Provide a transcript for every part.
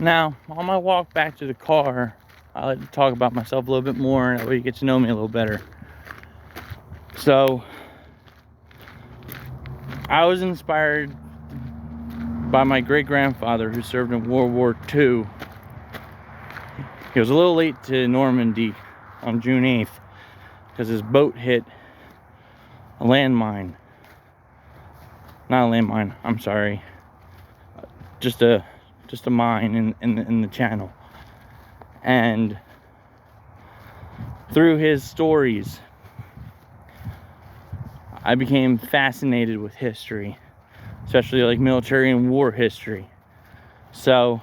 Now, on my walk back to the car, I like to talk about myself a little bit more, and that way you get to know me a little better. So, I was inspired by my great-grandfather who served in World War II. He was a little late to Normandy on June 8th because his boat hit a landmine. Not a landmine, I'm sorry. Just a mine in the channel. And through his stories, I became fascinated with history, especially like military and war history. So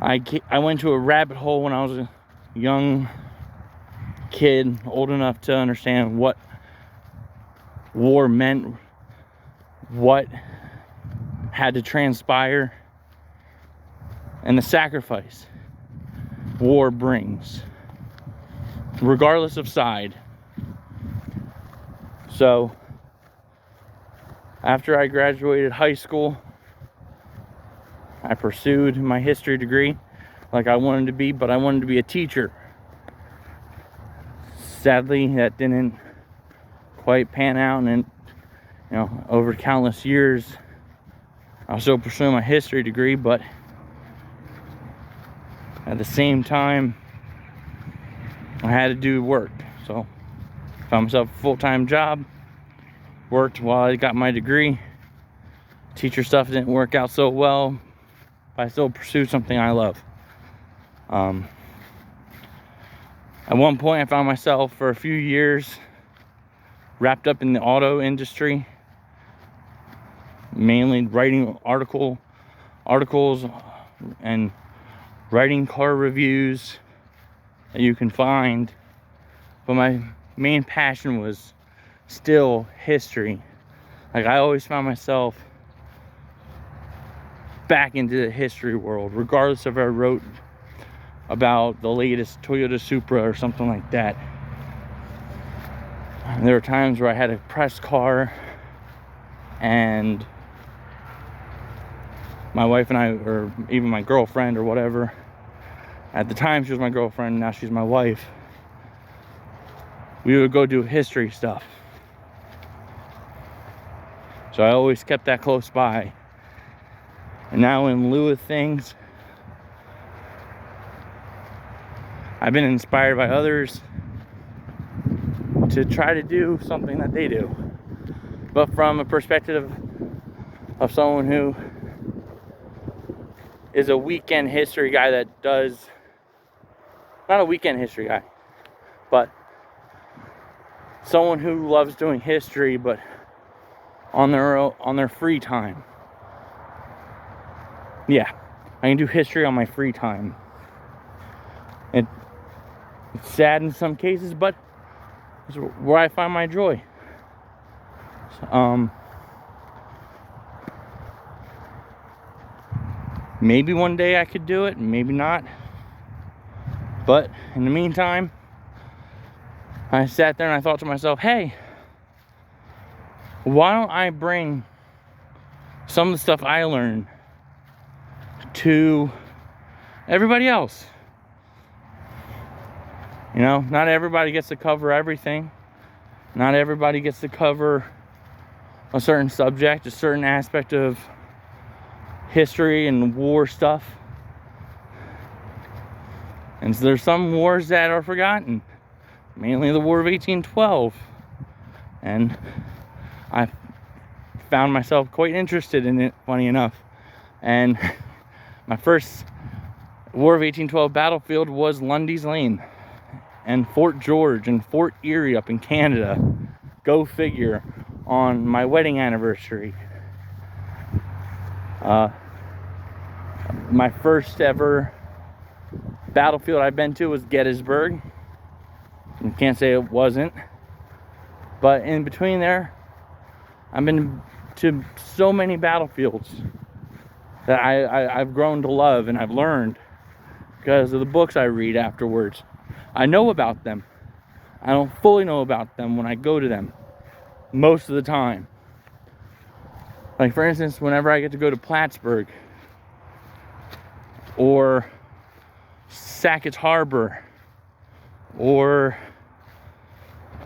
I went to a rabbit hole when I was a young kid, old enough to understand what war meant, what had to transpire, and the sacrifice war brings, regardless of side. So, after I graduated high school, I pursued my history degree like I wanted to be, but I wanted to be a teacher. Sadly, that didn't quite pan out, and over countless years, I was still pursuing my history degree, but at the same time, I had to do work. So, found myself a full-time job, worked while I got my degree. Teacher stuff didn't work out so well, but I still pursued something I love. At one point, I found myself for a few years wrapped up in the auto industry, mainly writing articles and writing car reviews that you can find. But my main passion was still history. Like, I always found myself back into the history world, regardless if I wrote about the latest Toyota Supra or something like that. And there were times where I had a press car, and my wife and I, or even my girlfriend or whatever, at the time she was my girlfriend, now she's my wife, we would go do history stuff. So I always kept that close by. And now, in lieu of things, I've been inspired by others to try to do something that they do, but from a perspective of someone who is a weekend history guy that does, not a weekend history guy, but someone who loves doing history, but on their free time. Yeah, I can do history on my free time. It's sad in some cases, but it's where I find my joy. Maybe one day I could do it, maybe not. But in the meantime, I sat there and I thought to myself, hey, why don't I bring some of the stuff I learned to everybody else? Not everybody gets to cover everything. Not everybody gets to cover a certain subject, a certain aspect of history and war stuff. And so there's some wars that are forgotten, mainly the War of 1812. And I found myself quite interested in it, funny enough. And my first War of 1812 battlefield was Lundy's Lane and Fort George and Fort Erie up in Canada. Go figure, on my wedding anniversary. My first ever battlefield I've been to was Gettysburg. I can't say it wasn't. But in between there, I've been to so many battlefields that I've grown to love, and I've learned because of the books I read afterwards. I know about them. I don't fully know about them when I go to them most of the time. Like, for instance, whenever I get to go to Plattsburgh, or Sackett's Harbor, or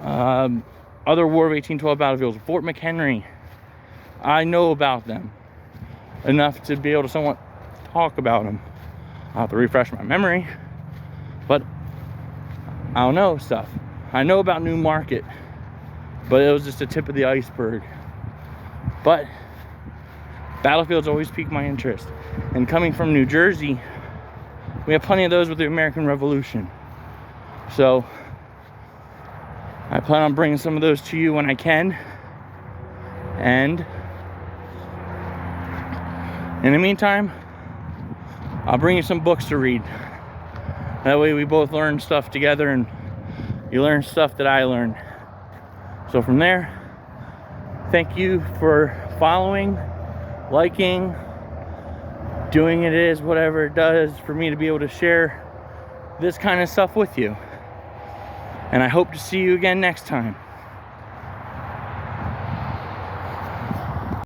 other War of 1812 battlefields, Fort McHenry. I know about them enough to be able to somewhat talk about them. I'll have to refresh my memory, but I don't know stuff. I know about Newmarket, but it was just the tip of the iceberg. But battlefields always pique my interest. And coming from New Jersey, we have plenty of those with the American Revolution. So I plan on bringing some of those to you when I can. And in the meantime, I'll bring you some books to read. That way we both learn stuff together, and you learn stuff that I learn. So from there, thank you for following, liking, doing it is whatever it does for me to be able to share this kind of stuff with you. And I hope to see you again next time.